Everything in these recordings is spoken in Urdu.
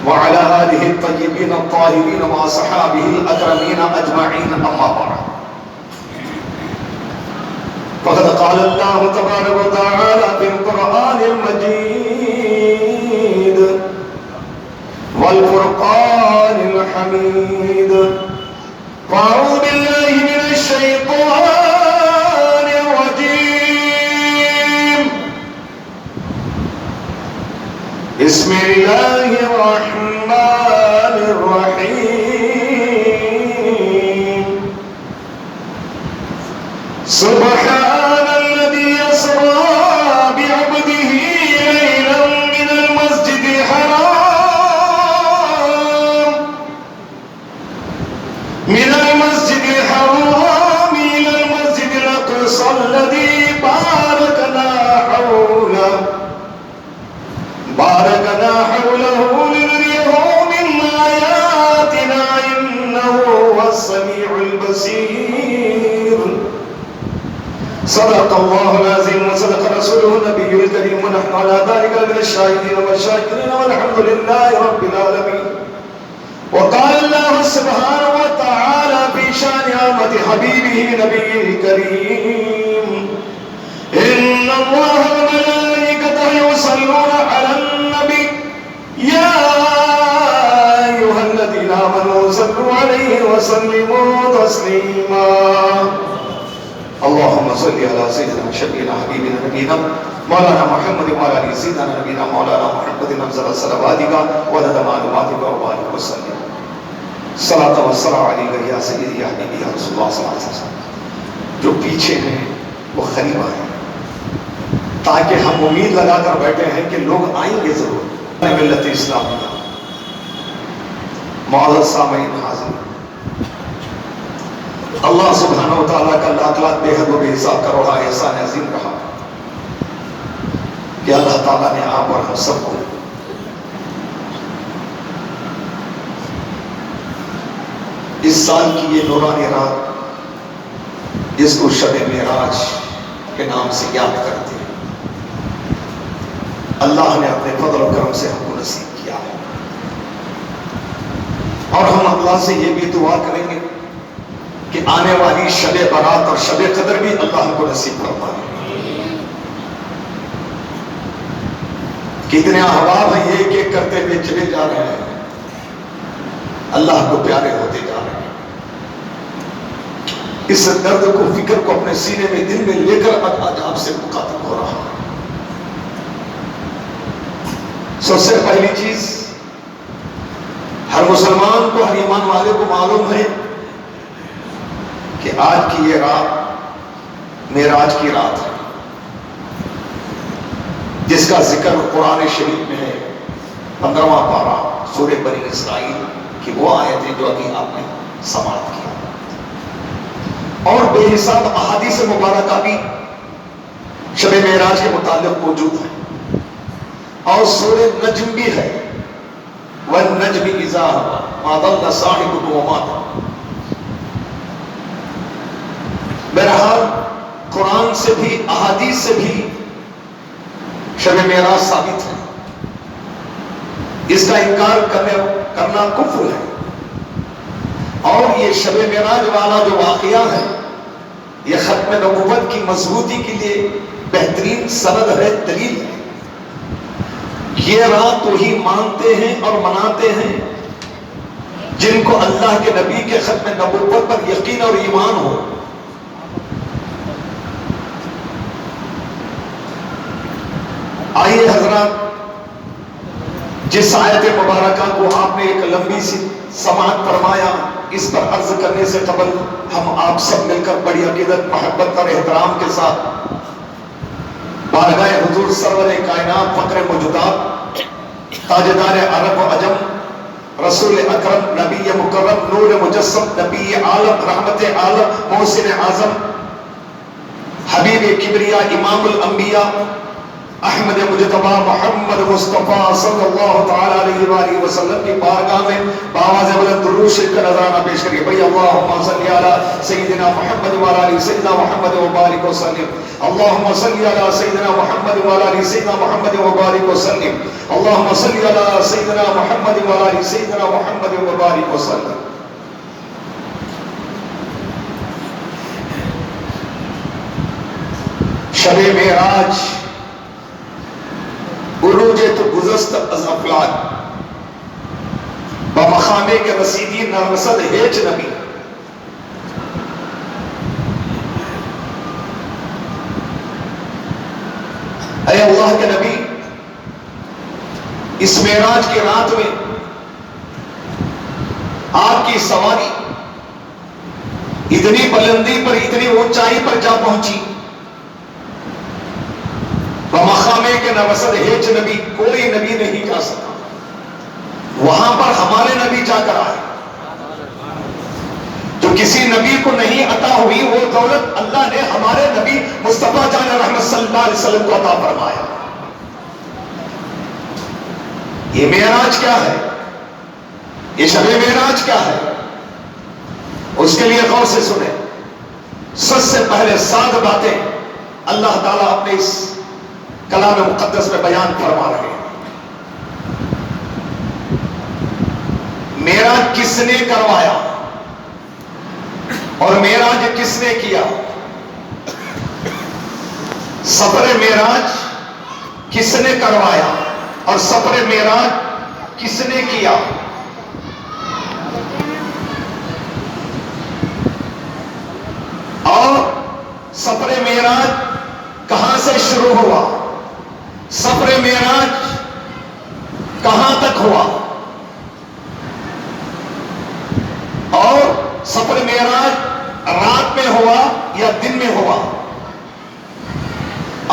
وعلى آله الطيبين الطاهرين وأصحابه الأكرمين أجمعين أما بعد فقد قال الله تبارك وتعالى في القرآن المجيد والفرقان الحميد فأعوذ بالله من الشيطان الرجيم بسم الله الرحمن الرحيم سبحان الذي يسرى بعبده ليلا من المسجد الحرام إلى المسجد الأقصى الذي باركنا حوله لنريه من آياتنا إنه هو السميع البصير صدق الله العظيم وصدق رسوله النبي الكريم ونحن على ذلك من الشاهدين والشاكرين والحمد لله رب العالمين. وقال الله سبحانه وتعالى في شان عامة حبيبه نبيه الكريم إن الله وملائكته يصلون على النبي يا أيها الذين آمنوا صلوا عليه وسلموا تسليما. اللهم صل على سيدنا شفيعنا حبيبنا نبينا مولانا محمد وعلى آل سيدنا نبينا مولانا محمد أفضل صلواتك وعدد معلوماتك وبارك وسلم. صلاۃ والسلام علیک یا سیدی یا حبیبی یا رسول اللہ صلی اللہ علیہ وسلم. جو پیچھے ہیں وہ قریب آئیں تاکہ ہم امید لگا کر بیٹھے ہیں کہ لوگ آئیں گے ضرور. ملت اسلامیہ معزز سامعین حاضر، اللہ سبحانہ و تعالیٰ کا لاکھ لاکھ بے حد و بے حساب کروڑا احسان عظیم رہا کہ اللہ تعالیٰ نے آپ اور ہم سب کو اس سال کی یہ نورانی رات جس کو شب معراج کے نام سے یاد کرتے ہیں، اللہ نے اپنے فضل و کرم سے ہم کو نصیب کیا ہے. اور ہم اللہ سے یہ بھی دعا کریں گے کہ آنے والی شب برات اور شب قدر بھی اللہ ہم کو نصیب فرمائے. کتنے احباب ہیں یہ ایک ایک کرتے ہوئے چلے جا رہے ہیں، اللہ کو پیارے ہوتے جا رہے ہیں. اس درد کو فکر کو اپنے سینے میں دل میں لے کر آج آپ سے مخاطب ہو رہا ہوں. سب سے پہلی چیز ہر مسلمان کو، ہر ایمان والے کو معلوم ہے کہ آج کی یہ رات معراج کی رات ہے، جس کا ذکر قرآن شریف میں ہے. 15واں پارہ سورہ بنی اسرائیل کی وہ آیتیں جو ابھی آپ نے سماعت کیا، اور بے حساب احادیث مبارکہ بھی شب معراج کے متعلق موجود ہیں. اور سورہ نجم بھی ہے، وَالنَّجْمِ إِذَا هَوَىٰ مَا ضَلَّ صَاحِبُكُمْ وَمَا غَوَىٰ. بہرحال قرآن سے بھی احادیث سے بھی شب معراج ثابت ہے. اس کا انکار کرنا کفر ہے. اور یہ شب معراج والا جو واقعہ ہے یہ ختم نبوت کی مضبوطی کے لیے بہترین سند ہے، دلیل ہے. یہ رات وہی مانتے ہیں اور مناتے ہیں جن کو اللہ کے نبی کے ختم نبوت پر یقین اور ایمان ہو. آئیے حضرات، جس آیت مبارکہ کو آپ نے ایک لمبی سی سماعت فرمایا، اس پر عرض کرنے سے قبل ہم آپ سب مل کر بڑی عقیدت، محبت اور احترام کے ساتھ بارگاہ حضور سرور کائنات، فخر موجودات، تاجدار عرب و عجم، رسول اکرم، نبی مکرم، نور مجسم، نبی عالم، رحمت عالم، محسن اعظم، حبیب کبریا، امام الانبیاء، احمد مجتبی محمد مصطفیٰ صلی اللہ تعالی علیہ وآلہ وسلم کی بارگاہ میں بآواز بلند درود شریف کا نذرانہ پیش کریے. بھئی اللہم صلی علی سیدنا محمد وعلی آلہ سیدنا محمد وبارک وسلم. اللہم صلی علی سیدنا محمد وعلی آلہ سیدنا محمد وبارک وسلم. اللہم صلی علی سیدنا محمد وعلی آلہ سیدنا محمد وبارک وسلم. شب معراج عروج تو گزشت از افلاک بمقامے کے رسیدی نرسد ہیچ نبی. اے اللہ کے نبی، اس معراج کی رات میں آپ کی سواری اتنی بلندی پر، اتنی اونچائی پر جا پہنچی، بمقامے کے نوسط ہیچ نبی، کوئی نبی نہیں جا سکا. وہاں پر ہمارے نبی جا کر آئے. جو کسی نبی کو نہیں عطا ہوئی وہ دولت اللہ نے ہمارے نبی مصطفیٰ جان رحمت صلی اللہ علیہ وسلم کو عطا فرمایا. یہ معراج کیا ہے؟ یہ شب معراج کیا ہے؟ اس کے لیے غور سے سنیں. سب سے پہلے 7 باتیں اللہ تعالیٰ اپنے اس کلام مقدس میں بیان فرما رہے ہیں. معراج کس نے کروایا اور معراج کس نے کیا؟ سفر معراج کس نے کروایا اور سفر معراج کس نے کیا؟ اور سفر معراج کہاں سے شروع ہوا؟ سفر معراج کہاں تک ہوا؟ اور سفر معراج رات میں ہوا یا دن میں ہوا؟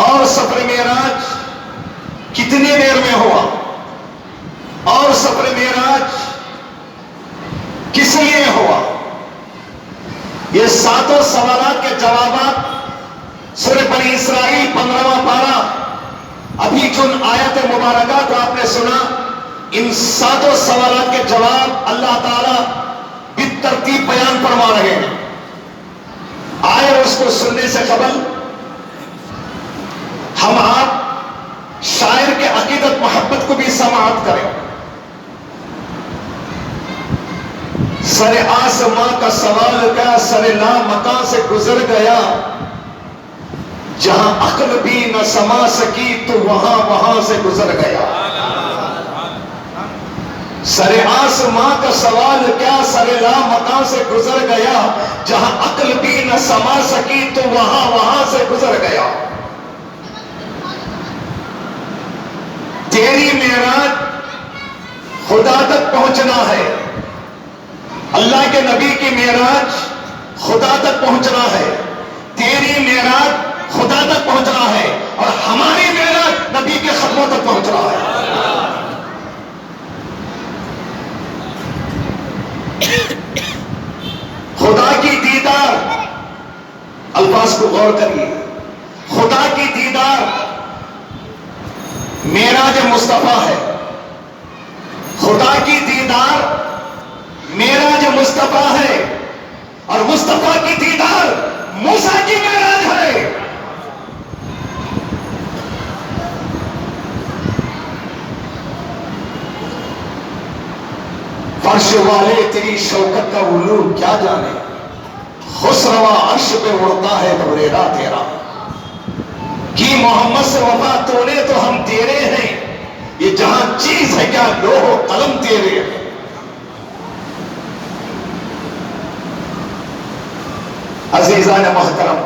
اور سفر معراج کتنی دیر میں ہوا؟ اور سفر معراج کس لیے ہوا؟ یہ 7 سوالات کے جوابات سورہ بنی اسرائیل 15واں پارہ، ابھی جن آیت مبارکہ کو آپ نے سنا، ان 7 سوالات کے جواب اللہ تعالیٰ بالترتیب بیان فرما رہے ہیں. آئے اس کو سننے سے قبل ہم آپ شاعر کے عقیدت محبت کو بھی سماعت کریں. سر آسماں کا سوال کیا، سر لامکاں سے گزر گیا، جہاں عقل بھی نہ سما سکی تو وہاں سے گزر گیا. سر آسماں کا سوال کیا، سر لامکاں سے گزر گیا، جہاں عقل بھی نہ سما سکی تو وہاں سے گزر گیا. تیری معراج خدا تک پہنچنا ہے. اللہ کے نبی کی معراج خدا تک پہنچنا ہے. تیری معراج خدا تک پہنچنا ہے اور ہماری معراج نبی کے خدموں تک پہنچنا ہے. خدا کی دیدار، الفاظ کو غور کریے، خدا کی دیدار معراج مصطفیٰ ہے. خدا کی دیدار معراج مصطفیٰ ہے اور مصطفیٰ کی دیدار موسیٰ کی معراج ہے. فرش والے تیری شوکت کا علوم کیا جانے، خسروا عرش پہ اڑتا ہے دھوریرا تیرا. کی محمد سے وفا تو نے تو ہم تیرے ہیں، یہ جہاں چیز ہے کیا لوح و قلم تیرے ہیں. عزیزان محترم،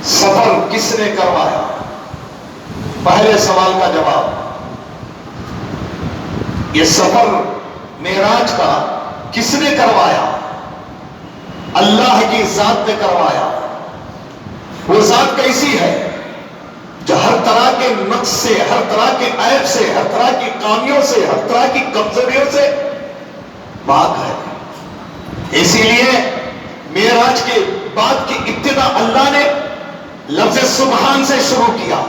سفر کس نے کروایا؟ پہلے سوال کا جواب، یہ سفر معراج کا کس نے کروایا؟ اللہ کی ذات نے کروایا. وہ ذات کیسی ہے؟ جو ہر طرح کے نقص سے، ہر طرح کے عیب سے، ہر طرح کی خامیوں سے، ہر طرح کی کمزوریوں سے پاک ہے. اسی لیے معراج کے بعد کی ابتدا اللہ نے لفظ سبحان سے شروع کیا.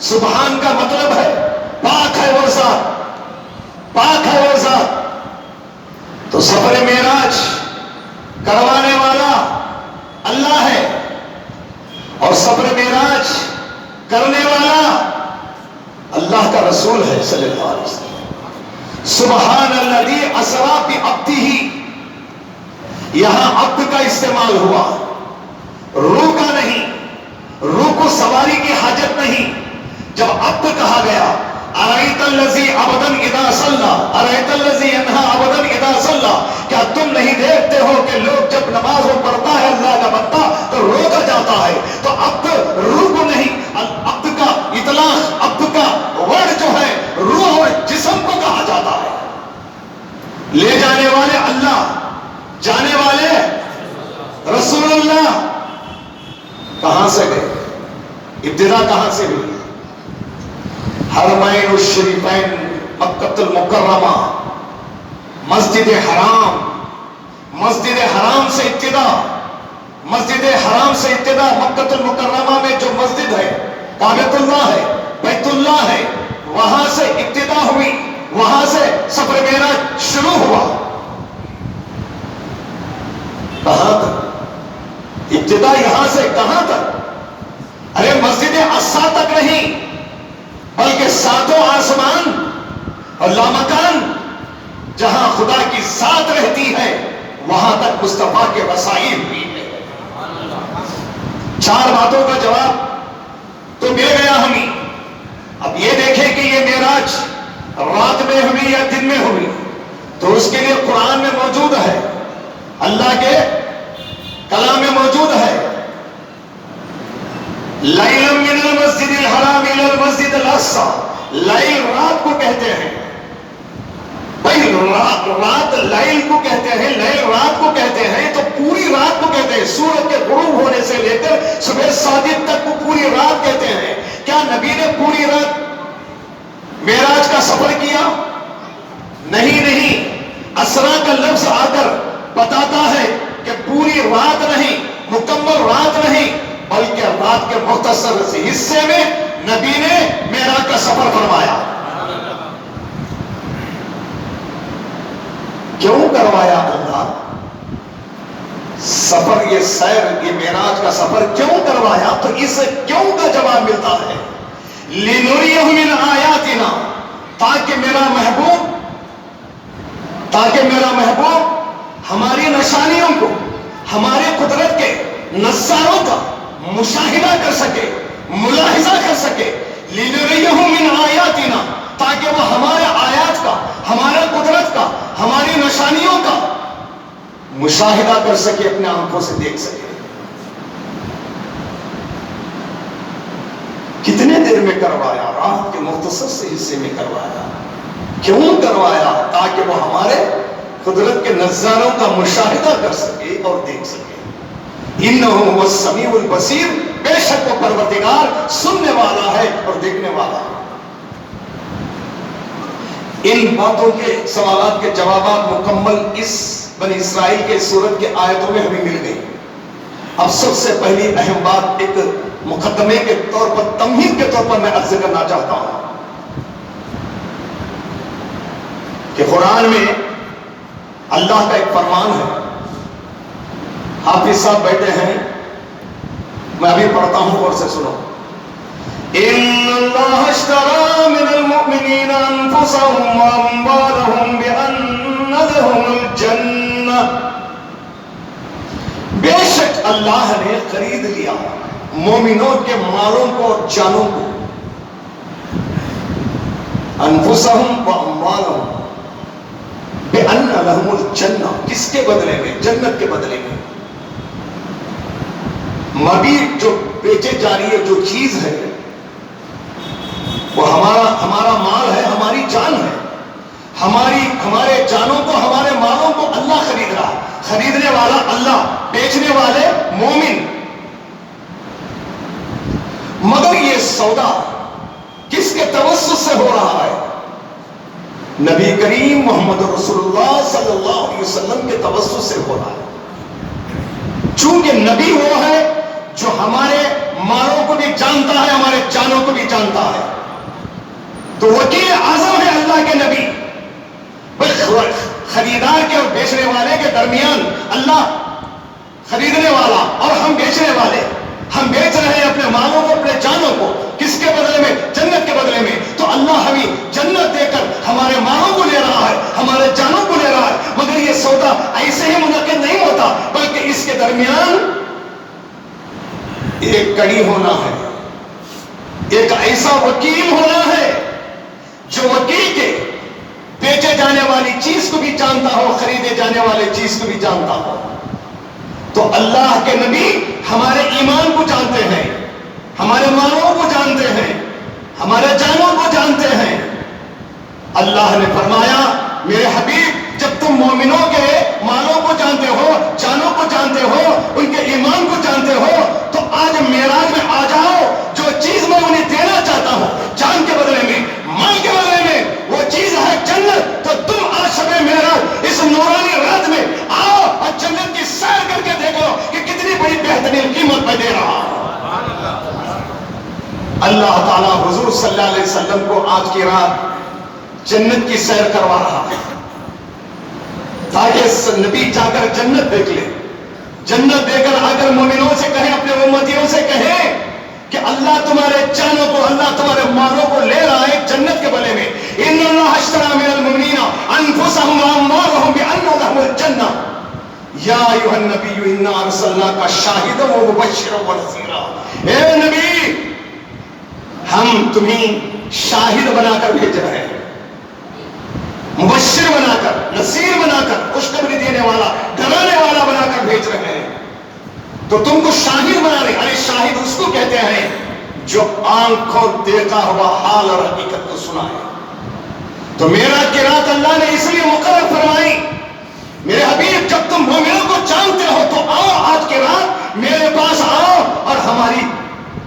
سبحان کا مطلب ہے پاک ہے وہ ذات، پاک ہے وہ ذات۔ تو سفر معراج کروانے والا اللہ ہے، اور سفر معراج کرنے والا اللہ کا رسول ہے صلی اللہ علیہ وسلم۔ سبحان الذی اسری بعبدہ، یہاں عبد کا استعمال ہوا، روح کا نہیں، روح کو سواری کی حاجت نہیں۔ جب عبد کہا گیا، ارأیت الذی عبدا اذا صلی، ارأیت الذی ینہی عبدا اذا صلی، کیا تم نہیں دیکھتے ہو کہ لوگ جب نماز پڑھتا ہے اللہ کا بندہ تو روکا جاتا ہے؟ تو عبد روح کو نہیں، عبد کا اطلاق، عبد کا ورڈ جو ہے روح اور جسم کو کہا جاتا ہے۔ لے جانے والے اللہ، جانے والے رسول اللہ۔ کہاں سے گئے؟ ابتدا کہاں سے ہوئی؟ حرمین الشریفین مکہ المکرمہ، مسجد حرام، مسجد حرام سے ابتدا، مسجد حرام سے ابتدا مکہ المکرمہ میں جو مسجد ہے، کعبۃ اللہ ہے، بیت اللہ ہے، وہاں سے ابتدا ہوئی، وہاں سے سفر معراج شروع ہوا۔ کہاں تک ابتدا؟ یہاں سے کہاں تک؟ ارے مسجد اقصی تک نہیں، بلکہ ساتوں آسمان اور لامکان جہاں خدا کی ذات رہتی ہے وہاں تک مصطفیٰ کے وسائل ہوئی ہے۔ چار باتوں کا جواب تو مل گیا ہمیں۔ اب یہ دیکھیں کہ یہ معراج رات میں ہوئی یا دن میں ہوئی، تو اس کے لیے قرآن میں موجود ہے، اللہ کے کلام میں موجود ہے، لیلا من المسجد الحرام الى المسجد الاقصی۔ لیل رات کو کہتے ہیں بھائی، رات لیل کو کہتے ہیں، لیل رات کو کہتے ہیں، تو پوری رات کو کہتے ہیں، سورج کے غروب ہونے سے لے کر صبح صادق تک کو پوری رات کہتے ہیں۔ کیا نبی نے پوری رات معراج کا سفر کیا؟ نہیں، اسرا کا لفظ آ کر بتاتا ہے کہ پوری رات نہیں، مکمل رات نہیں، بلکہ رات کے مختصر سے حصے میں نبی نے معراج کا سفر فرمایا۔ کیوں کروایا اللہ سفر؟ یہ سیر، یہ معراج کا سفر کیوں کروایا؟ تو اس کیوں کا جواب ملتا ہے، لِنُرِيَهُ مِنْ آیَاتِنَا، تاکہ میرا محبوب ہماری نشانیوں کو، ہمارے قدرت کے نظاروں کا مشاہدہ کر سکے، ملاحظہ کر سکے۔ لِنُرِيَهُ مِنْ آیَاتِنَا، تاکہ وہ ہمارے آیات کا، ہمارے قدرت کا، ہماری نشانیوں کا مشاہدہ کر سکے، اپنے آنکھوں سے دیکھ سکے۔ کتنے دیر میں کروایا؟ رات کے مختصر سے حصے میں کروایا۔ کیوں کروایا؟ تاکہ وہ ہمارے قدرت کے نظاروں کا مشاہدہ کر سکے اور دیکھ سکے۔ انہ هو السمیع البصیر، بے شک وہ پروردگار سننے والا ہے اور دیکھنے والا ہے۔ ان باتوں کے سوالات کے جوابات مکمل اس بنی اسرائیل کے سورت کے آیتوں میں ہمیں مل گئی۔ اب سب سے پہلی اہم بات ایک مقدمے کے طور پر، تمہید کے طور پر میں عرض کرنا چاہتا ہوں کہ قرآن میں اللہ کا ایک فرمان ہے۔ حافظ صاحب بیٹھے ہیں، میں ابھی پڑھتا ہوں، اور سے سنو۔ ان اللہ اشتری من المؤمنین انفسهم واموالهم بان لهم الجنہ، بے شک اللہ نے خرید لیا مومنوں کے مالوں کو اور جانوں کو، انفسهم واموالهم بان لهم الجنہ، کس کے بدلے میں؟ جنت کے بدلے میں۔ مبیع جو بیچے جا رہی ہے، جو چیز ہے وہ ہمارا مال ہے، ہماری جان ہے، ہمارے جانوں کو، ہمارے مالوں کو اللہ خرید رہا ہے۔ خریدنے والا اللہ، بیچنے والے مومن۔ مگر یہ سودا کس کے توسط سے ہو رہا ہے؟ نبی کریم محمد رسول اللہ صلی اللہ علیہ وسلم کے توسط سے ہو رہا ہے۔ چونکہ نبی وہ ہے جو ہمارے مالوں کو بھی جانتا ہے، ہمارے جانوں کو بھی جانتا ہے. تو وکیل اعظم ہے اللہ کے نبی. خریدار کے اور بیچنے والے کے درمیان اللہ خریدنے والا اور ہم بیچنے والے. ہم بیچ رہے ہیں اپنے مالوں کو، اپنے جانوں کو. کس کے بدلے میں؟ جنت کے بدلے میں. تو اللہ ہمیں جنت دے کر ہمارے مالوں کو لے رہا ہے، ہمارے جانوں کو لے رہا ہے. مگر یہ سودا ایسے ہی منعقد نہیں ہوتا، بلکہ اس کے درمیان ایک کڑی ہونا ہے، ایک ایسا وکیل ہونا ہے جو وکیل کے بیچے جانے والی چیز کو بھی جانتا ہو، خریدے جانے والی چیز کو بھی جانتا ہو. تو اللہ کے نبی ہمارے ایمان کو جانتے ہیں، ہمارے مالوں کو جانتے ہیں، ہمارے جانوں کو جانتے ہیں. اللہ نے فرمایا میرے حبیب جب تم مومنوں کے مالوں کو جانتے ہو، جانوں کو جانتے ہو، ان کے ایمان کو جانتے ہو، تو آج معراج میں آ جاؤ. جو چیز میں انہیں دینا چاہتا ہوں جان کے بدلے میں، مال کے بدلے میں، وہ چیز ہے جنت. تو تم آج شب معراج اس نورانی رات میں آؤ اور جنت کی سیر کر کے دیکھو کہ کتنی بڑی بہترین قیمت میں دے رہا ہوں. اللہ تعالیٰ حضور صلی اللہ علیہ وسلم کو آج کی رات جنت کی سیر کروا رہا ہے تاکہ نبی جا کر جنت دیکھ لے. جنت دے کر اگر مومنوں سے کہیں، اپنے امتیوں سے کہیں کہ اللہ تمہارے جانوں کو، اللہ تمہارے مالوں کو لے رہا ہے جنت کے بدلے میں. ان اللہ اشترى من المؤمنین انفسهم واموالهم بان لهم الجنہ یا ایھا النبی انا ارسلناک شاہدا ومبشرا ونذیرا. اے نبی ہم تمہیں شاہد بنا کر بھیج رہے ہیں، مبشر بنا کر، نذیر بنا کر، خوشخبری دینے والا، ڈرانے والا بنا کر بھیج رہے ہیں. تو تم کو شاہد بنا رہے. ارے شاہد اس کو کہتے ہیں جو آنکھوں دیکھا ہوا حال اور حقیقت کو سنا ہے. تو معراج کی رات اللہ نے اس لیے مقرر فرمائی. میرے حبیب جب تم مومنوں کو جانتے ہو تو آؤ آج کی رات میرے پاس آؤ اور ہماری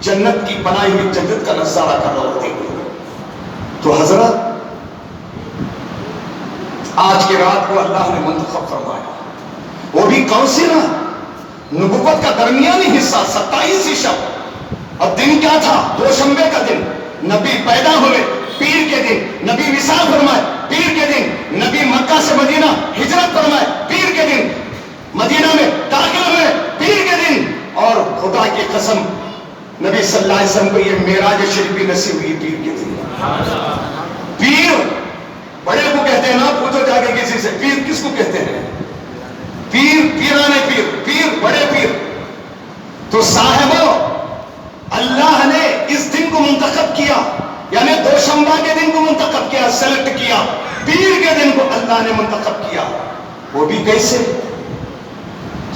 جنت کی بنائی ہوئی جنت کا نظارہ کرو. تو حضرت آج کی رات کو اللہ نے منتخب فرمایا، وہ بھی کون سی رات؟ نبوت کا درمیانی حصہ، 27 شب. اور دن کیا تھا؟ دوشنبے کا دن. نبی پیدا ہوئے پیر کے دن، نبی وصال فرمائے پیر کے دن، نبی مکہ سے مدینہ ہجرت فرمائے پیر کے دن، مدینہ میں داخل ہوئے پیر کے دن. اور خدا کی قسم نبی صلی اللہ علیہ وسلم کو یہ معراج شریف بھی نصیب ہوئی پیر کے دن. پیر بڑے کو کہتے ہیں نا، پوچھو جا کے کسی سے پیر کس کو کہتے ہیں؟ پیر، پیرانے پیر، پیر بڑے پیر. تو صاحبو اللہ نے اس دن کو منتخب کیا، یعنی دوشنبہ کے دن کو منتخب کیا، سلیکٹ کیا. پیر کے دن کو اللہ نے منتخب کیا. وہ بھی کیسے؟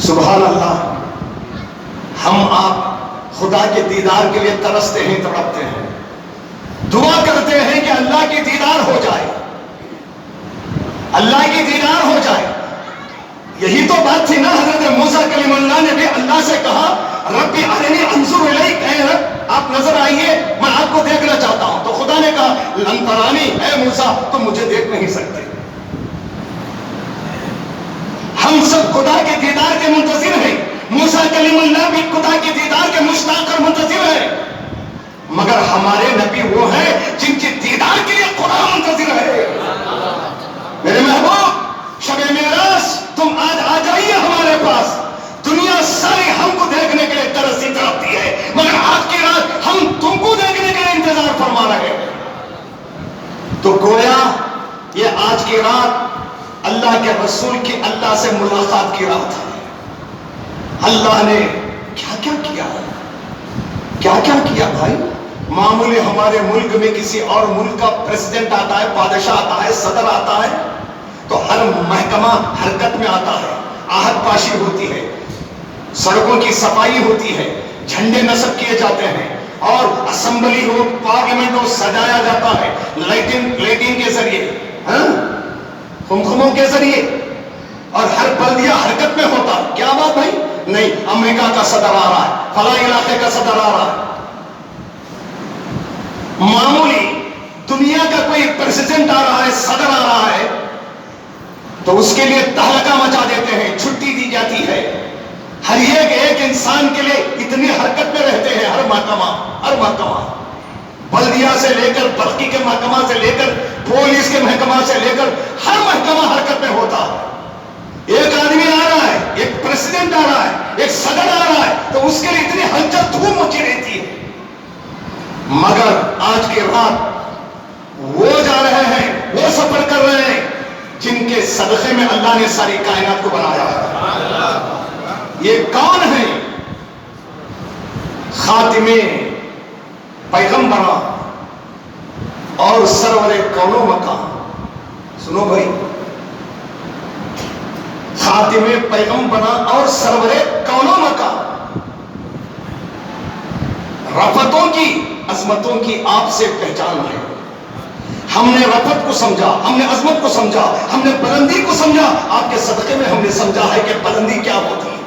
سبحان اللہ. ہم آپ خدا کے دیدار کے لیے ترستے ہیں، تڑپتے ہیں، دعا کرتے ہیں کہ اللہ کی دیدار ہو جائے، اللہ کی دیدار ہو جائے. یہی تو بات تھی نا، حضرت موسیٰ کلیم اللہ نے بھی اللہ سے کہا ربی ارنی انظر الیک، اے رب آپ نظر آئیے، میں آپ کو دیکھنا چاہتا ہوں. تو خدا نے کہا لن ترانی، اے موسیٰ تم مجھے دیکھ نہیں سکتے. ہم سب خدا کے دیدار کے منتظر ہیں. موسیٰ کلیم اللہ بھی خدا کے دیدار کے مشتاق اور منتظر ہیں. مگر ہمارے نبی وہ ہیں جن کی دیدار کے لیے قرآن منتظر ہے. میرے محبوب شب معراج تم آج آ جائیے ہمارے پاس. دنیا ساری ہم کو دیکھنے کے لیے ترسی تڑپتی ہے، مگر آج کی رات ہم تم کو دیکھنے کے لیے انتظار فرما رہے ہیں. تو گویا یہ آج کی رات اللہ کے رسول کی اللہ سے ملاقات کی رات ہے. اللہ نے کیا کیا کیا، کیا کیا کیا بھائی. معمولی ہمارے ملک میں کسی اور ملک کا پریزیڈنٹ آتا ہے، بادشاہ آتا ہے، صدر آتا ہے، تو ہر محکمہ حرکت میں آتا ہے، آہت پاشی ہوتی ہے، سڑکوں کی صفائی ہوتی ہے، جھنڈے نصب کیے جاتے ہیں، اور اسمبلی ہو، پارلیمنٹ ہو سجایا جاتا ہے لائٹنگ کے ذریعے، خمخموں کے ذریعے، اور ہر بلدیہ حرکت میں ہوتا. کیا بات بھائی؟ نہیں، امریکہ کا صدر آ رہا ہے، فلاں علاقے کا صدر آ رہا ہے. معمولی دنیا کا کوئی پریزیڈنٹ آ رہا ہے، صدر آ رہا ہے، تو اس کے لیے تہلکہ مچا دیتے ہیں، چھٹی دی جاتی ہے، ہر ایک انسان کے لیے اتنی حرکت میں رہتے ہیں. ہر محکمہ بلدیہ سے لے کر برقی کے محکمہ سے لے کر پولیس کے محکمہ سے لے کر ہر محکمہ حرکت میں ہوتا ہے. ایک آدمی آ رہا ہے, ایک پریزیڈنٹ آ رہا ہے, ایک صدر آ رہا ہے, تو اس کے لیے اتنی ہلچل دھوم مچی رہتی ہے. مگر آج کی رات وہ جا رہے ہیں, وہ سفر کر رہے ہیں جن کے صدقے میں اللہ نے ساری کائنات کو بنایا ہے. یہ کون ہے؟ خاتمے پیغمبراں اور سرور کون و مکان. سنو بھائی, خاتمے پیغمبراں اور سرور کون و مکان, رفتوں کی عظمتوں کی آپ سے پہچان ہے. ہم نے رفت کو سمجھا, ہم نے عظمت کو سمجھا, ہم نے بلندی کو سمجھا. آپ کے صدقے میں ہم نے سمجھا ہے کہ بلندی کیا ہوتی ہے.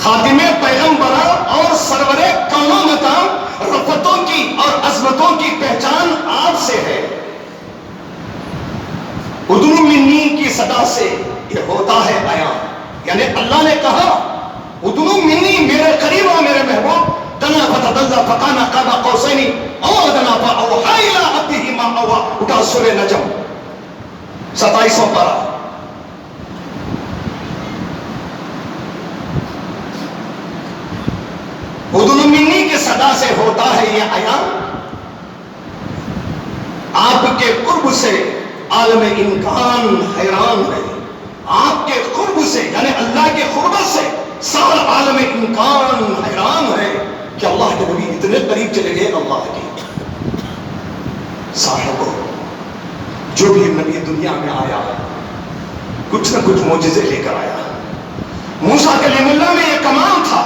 خاتمے پیغمبراں اور سرور کون و مکان, رفتوں کی اور عظمتوں کی پہچان آپ سے ہے. ادنو منی کی صدا سے یہ ہوتا ہے عیاں. یعنی اللہ نے کہا ادنو منی, میرے قریب آ میرے محبوب. دنا فتدلى فكان قاب قوسين او ادنى فاوحى الى عبده ما اوحى. اٹھا سورہ نجم 27واں پارہ. ادنو منی کی صدا سے ہوتا ہے یہ عیاں, آپ کے قرب سے عالم امکان حیران ہے. آپ کے قرب سے یعنی اللہ کے قربت سے سارا عالم امکان حیران ہے کہ اللہ کے نبی اتنے قریب چلے گئے. اللہ کے صاحب, جو بھی نبی دنیا میں آیا کچھ نہ کچھ معجزے لے کر آیا. موسیٰ کلیم اللہ میں یہ کمال تھا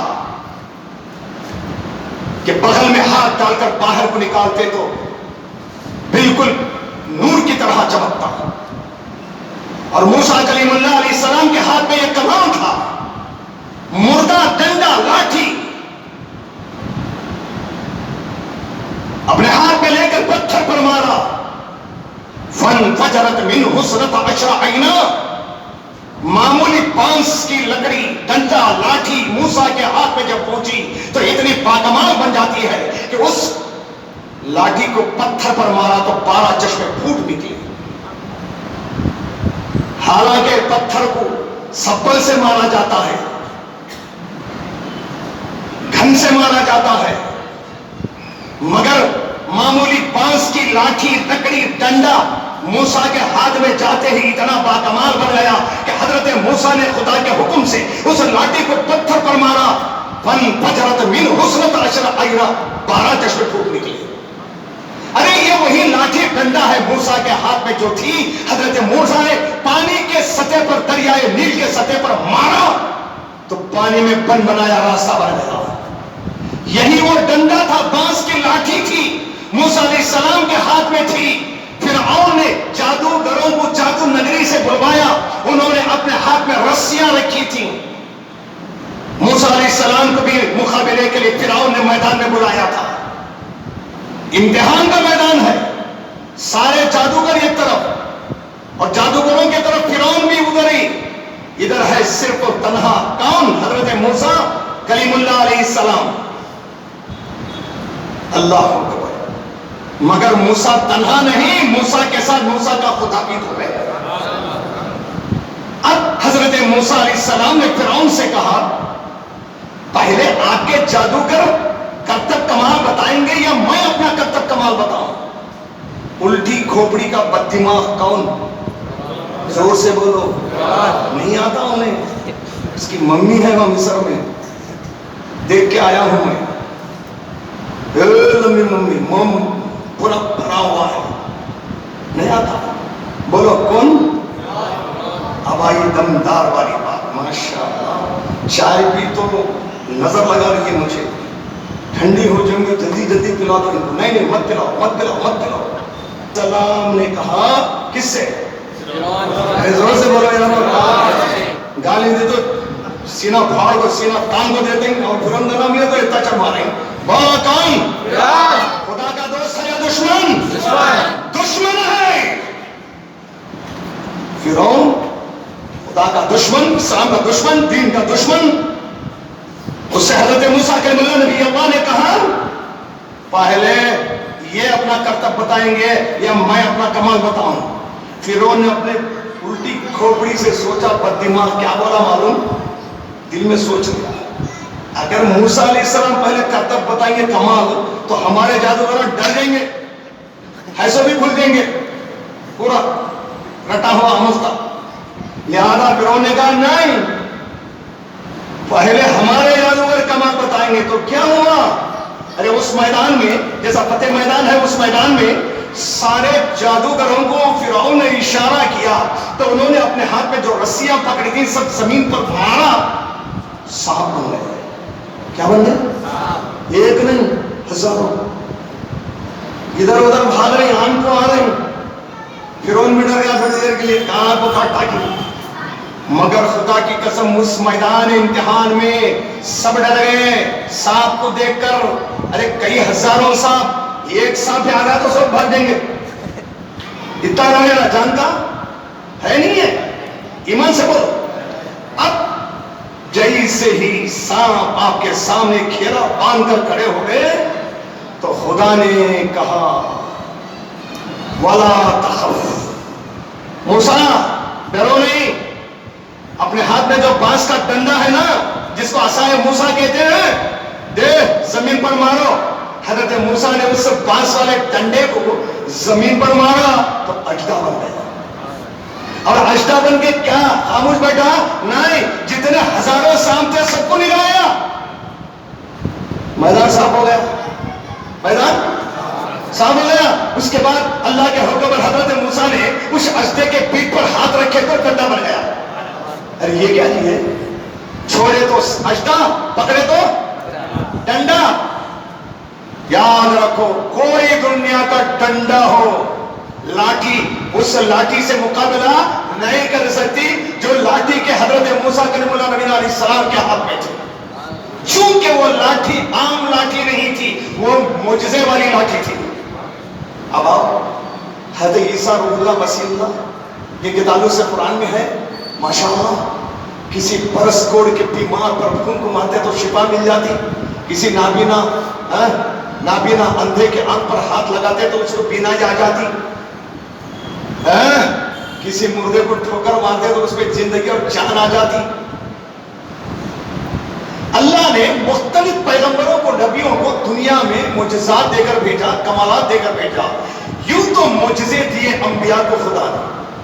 کہ بغل میں ہاتھ ڈال کر باہر کو نکالتے تو بالکل نور کی طرح چمکتا. اور موسیٰ کلیم اللہ علیہ السلام کے ہاتھ میں یہ کمال تھا, مردہ ڈنڈا لاٹھی اپنے ہاتھ میں لے کر پتھر پر مارا. فانفجرت منہ اثنتا عشر عینا, معمولی بانس کی لکڑی ڈنڈا لاٹھی موسیٰ کے ہاتھ میں جب پہنچی تو اتنی پاکمال بن جاتی ہے کہ اس لاٹھی کو پتھر پر مارا تو 12 چشمے پھوٹ نکلے. حالانکہ پتھر کو سبل سے مارا جاتا ہے, گھن سے مارا جاتا ہے, مگر معمولی بانس کی لاٹھی لکڑی ڈنڈا موسیٰ کے ہاتھ میں جاتے ہی اتنا باکمال بن گیا کہ حضرت موسیٰ نے خدا کے حکم سے اس لاٹھی کو پتھر پر مارا. فانفجرت منہ اثنتا عشر عینا, 12 چشمے پھوٹ نکلے. ارے یہ وہی لاٹھی ڈنڈا ہے موسیٰ کے ہاتھ میں جو تھی. حضرت موسیٰ نے پانی کے سطح پر, دریائے نیل کے سطح پر مارا تو پانی میں بن بنایا راستہ بن گیا. یہی وہ ڈنڈا تھا, بانس کی لاٹھی تھی, موسیٰ علیہ السلام کے ہاتھ میں تھی. فرعون نے جادوگروں کو جادو نگری سے بلوایا, انہوں نے اپنے ہاتھ میں رسیاں رکھی تھی. موسیٰ علیہ السلام کو بھی مقابلے کے لیے فرعون نے میدان میں بلایا تھا. امتحان کا میدان ہے, سارے جادوگر ایک طرف اور جادوگروں کی طرف فرعون بھی ادھر ہی. ادھر ہے صرف اور تنہا کون؟ حضرت موسیٰ کلیم اللہ علیہ السلام. اللہ اکبر. مگر موسیٰ تنہا نہیں, موسیٰ کے ساتھ موسیٰ کا خدا بھی تو ہے. اب حضرت موسیٰ علیہ السلام نے فرعون سے کہا پہلے آپ کے جادوگر کب تک کمال بتائیں گے یا میں اپنا کب تک کمال بتاؤں؟ الٹی کھوپڑی کا بد دماغ کون؟ زور سے بولو. نہیں آتا انہیں. اس کی ممی ہے وہاں مصر میں, دیکھ کے آیا ہوں میں. لمبی ممی مم پورا بھرا ہوا ہے, نہیں آتا. بولو کون؟ اب آئی دمدار والی بات. ماشاءاللہ, چائے بھی تو نظر لگا رہی ہے مجھے, ٹھنڈی ہو جائیں گے جلدی جلدی پلا دو. نہیں مت پلاؤ مت پلاؤ مت پلاؤ. سلام نے کہا کس سے؟ زور سے بولو یار. گالی دے تو سینہ پھاڑ کو, سینہ تان کو دیتے ہیں, اور برم نہ ملے تو اتنا چڑھ ماریں. بولا کون؟ خدا کا دوست ہے یا دشمن؟ دشمن ہے. فرعون خدا خدا کا دشمن، اسلام کا دشمن، دین کا دشمن. اس سے حضرت موسیٰ کلیم اللہ نبی اللہ نے کہا پہلے یہ اپنا کرتب بتائیں گے یا میں اپنا کمال بتاؤں؟ فرعون نے اپنے الٹی کھوپڑی سے سوچا، بد دماغ کیا بولا معلوم؟ دل میں سوچ لیا اگر موسیٰ علیہ السلام پہلے کرتب بتائیں گے کمال تو ہمارے جادوگر ڈر جائیں گے، ایسا بھی بھول دیں گے پورا رٹا ہوا عمل تھا. لہذا فرعون نے کہا نہیں، پہلے ہمارے جادوگر کمال بتائیں گے. تو کیا ہوا؟ ارے اس میدان میں، جیسا فتح میدان ہے، اس میدان میں سارے جادوگروں کو فرعون نے اشارہ کیا تو انہوں نے اپنے ہاتھ میں جو رسیاں پکڑی تھی سب زمین پر مارا، سانپ بن گئے. کیا بن گئے؟ ایک نہیں، ہزاروں. ادھر ادھر بھاگ رہی، آن کو آ رہی. فرعون بھی ڈر گیا تھوڑی دیر کے لیے، کہاں کو کاٹا کی. مگر خدا کی قسم اس میدان امتحان میں سب ڈر گئے سانپ کو دیکھ کر. ارے کئی ہزاروں سانپ، ایک سانپ آ رہا تو سب بھاگ جائیں گے. اتنا رہے جانتا ہے نہیں ہے، ایمان سے بولو. اب جیسے ہی سانپ آپ کے سامنے گھیرا باندھ کر کھڑے ہو گئے تو خدا نے کہا وَلَا تَخَفْ، موسیٰ ڈرو نہیں. اپنے ہاتھ میں جو بانس کا ڈنڈا ہے نا، جس کو عصائے موسیٰ کہتے ہیں، دے زمین پر مارو. حضرت موسیٰ نے اس بانس والے ڈنڈے کو زمین پر مارا تو اجدہ بن گیا. اور اجدہ بن کے کیا خاموش بیٹھا؟ نہیں، جتنے ہزاروں سانپ تھے سب کو نگلایا، میدان صاف ہو گیا. میدان صاف ہو گیا. اس کے بعد اللہ کے حکم پر حضرت موسیٰ نے اس اجدے کے پیٹ پر ہاتھ رکھے تو ڈنڈا بن گیا. ارے یہ کیا چیز ہے؟ چھوڑے تو اجدہ، پکڑے تو ڈنڈا. یاد رکھو کوئی دنیا کا ڈنڈا ہو، لاٹھی، اس لاٹھی سے مقابلہ نہیں کر سکتی جو لاٹھی کے حضرت موسیٰ کلیم اللہ نبی علیہ السلام کے ہاتھ میں تھی. چونکہ وہ لاٹھی عام لاٹھی نہیں تھی، وہ معجزے والی لاٹھی تھی. اب آؤ حضرت عیسیٰ روح اللہ مسیح اللہ، یہ تعلق سے قرآن میں ہے. ماشاءاللہ کسی برس کوڑ کے بیمار پر پھونک مارتے تو شفا مل جاتی. کسی نابینا اندھے کے آنکھ پر ہاتھ لگاتے تو اس کو بینائی آ جاتی. کسی مردے کو ٹھوکر مارتے تو اس پہ زندگی اور جان آ جاتی. اللہ نے مختلف پیغمبروں کو، نبیوں کو دنیا میں معجزات دے کر بھیجا، کمالات دے کر بھیجا. یوں تو معجزے دیے انبیاء کو خدا نے.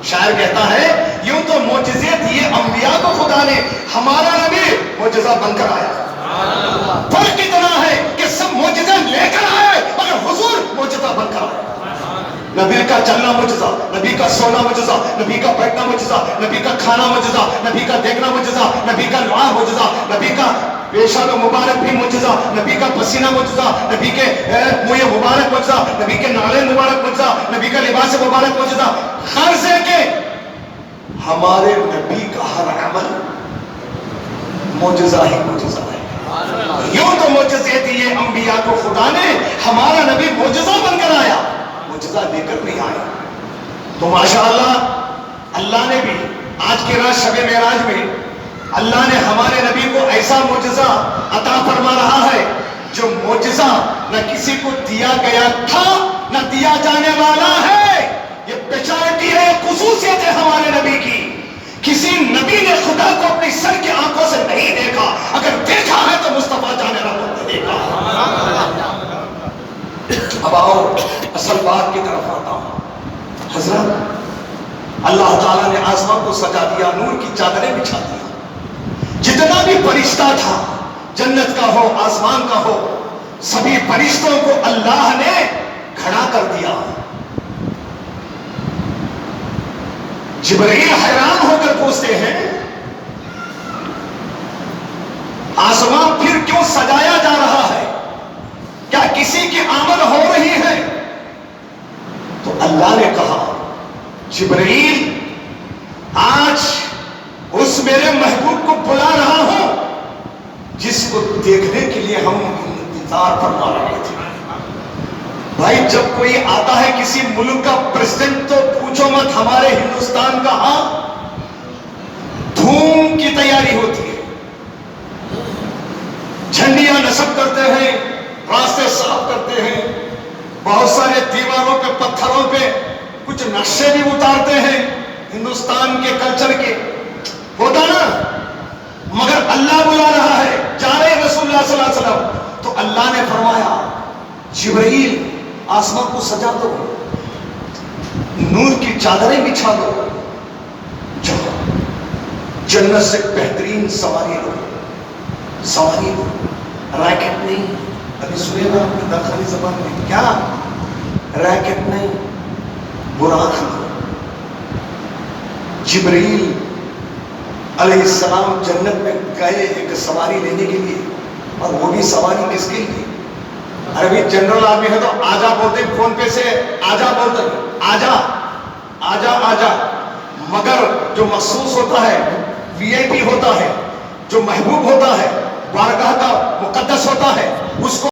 شاعر کہتا ہے یوں تو معجزے دیے انبیاء کو خدا نے، ہمارا نبی معجزہ بن کر آیا. فرق اتنا ہے کہ سب معجزہ لے کر آئے مگر حضور معجزہ بن کر آئے. نبی کا چلنا معجزہ، نبی کا سونا معجزہ، نبی کا بیٹھنا معجزہ، نبی کا کھانا معجزہ، نبی کا دیکھنا معجزہ، نبی کا لعاب معجزہ، نبی کا پیشاب مبارک بھی معجزہ، نبی کا پسینہ معجزہ، نبی کے منہ مبارک معجزہ، نبی کے نالے مبارک معجزہ، نبی کا لباس مبارک معجزہ. غرض ہے کہ ہمارے نبی کا ہر عمل معجزہ ہی معجزہ ہے. یوں تو معجزے دیے انبیاء کو خدا نے، ہمارا نبی معجزہ بن کر آیا، معجزہ لے کر نہیں آیا. تو ماشاءاللہ اللہ نے بھی آج کی رات شب معراج میں اللہ نے ہمارے نبی کو ایسا معجزہ عطا فرما رہا ہے جو معجزہ نہ کسی کو دیا گیا تھا نہ دیا جانے والا ہے. یہ اسپیشلٹی ہے، خصوصیت ہے ہمارے نبی کی. کسی نبی نے خدا کو اپنی سر کی آنکھوں سے نہیں دیکھا، اگر دیکھا ہے تو مصطفیٰ جان رحمت نے دیکھا. اب آؤ اصل بات کی طرف آتا ہوں. حضرت اللہ تعالیٰ نے آسمان کو سجا دیا، نور کی چادریں بچھا دیا. جتنا بھی فرشتہ تھا، جنت کا ہو آسمان کا ہو، سبھی فرشتوں کو اللہ نے کھڑا کر دیا. جبرائیل حیران ہو کر پوچھتے ہیں آسمان پھر کیوں سجایا جا رہا ہے؟ کیا کسی کی آمد ہو رہی ہے؟ تو اللہ نے کہا جبرائیل آج اس میرے محبوب کو بلا رہا ہوں جس کو دیکھنے کے لیے ہم انتظار فرما رہے تھے. بھائی جب کوئی آتا ہے کسی ملک کا پریزیڈنٹ تو پوچھو مت ہمارے ہندوستان کا، ہاں ہجوم کی تیاری ہوتی ہے، جھنڈیاں نصب کرتے ہیں، راستے صاف کرتے ہیں، بہت سارے دیواروں پہ پتھروں پہ کچھ نقشے بھی اتارتے ہیں ہندوستان کے کلچر کے، ہوتا نا، مگر اللہ بلا رہا ہے، جا رہے رسول اللہ صلی اللہ علیہ وسلم، تو اللہ نے فرمایا جبرائیل آسمان کو سجا دو، نور کی چادریں بچھا دو، جاؤ جنت سے بہترین سواری لو، سواری لو، ریکٹ نہیں، ابھی سنے گا آپ نے داخلی زبان میں کیا، ریکٹ نہیں، براق لو۔ جبرائیل علیہ السلام جنت میں گئے ایک سواری لینے کے لیے، اور وہ بھی سواری کس کے لیے؟ عربی جنرل آدمی ہے تو آجا بولتے ہیں، فون پہ سے آجا بولتے ہیں، آجا آجا آجا، مگر جو مخصوص ہوتا ہے، وی آئی پی ہوتا ہے، جو محبوب ہوتا ہے، بارگاہ کا مقدس ہوتا ہے، اس کو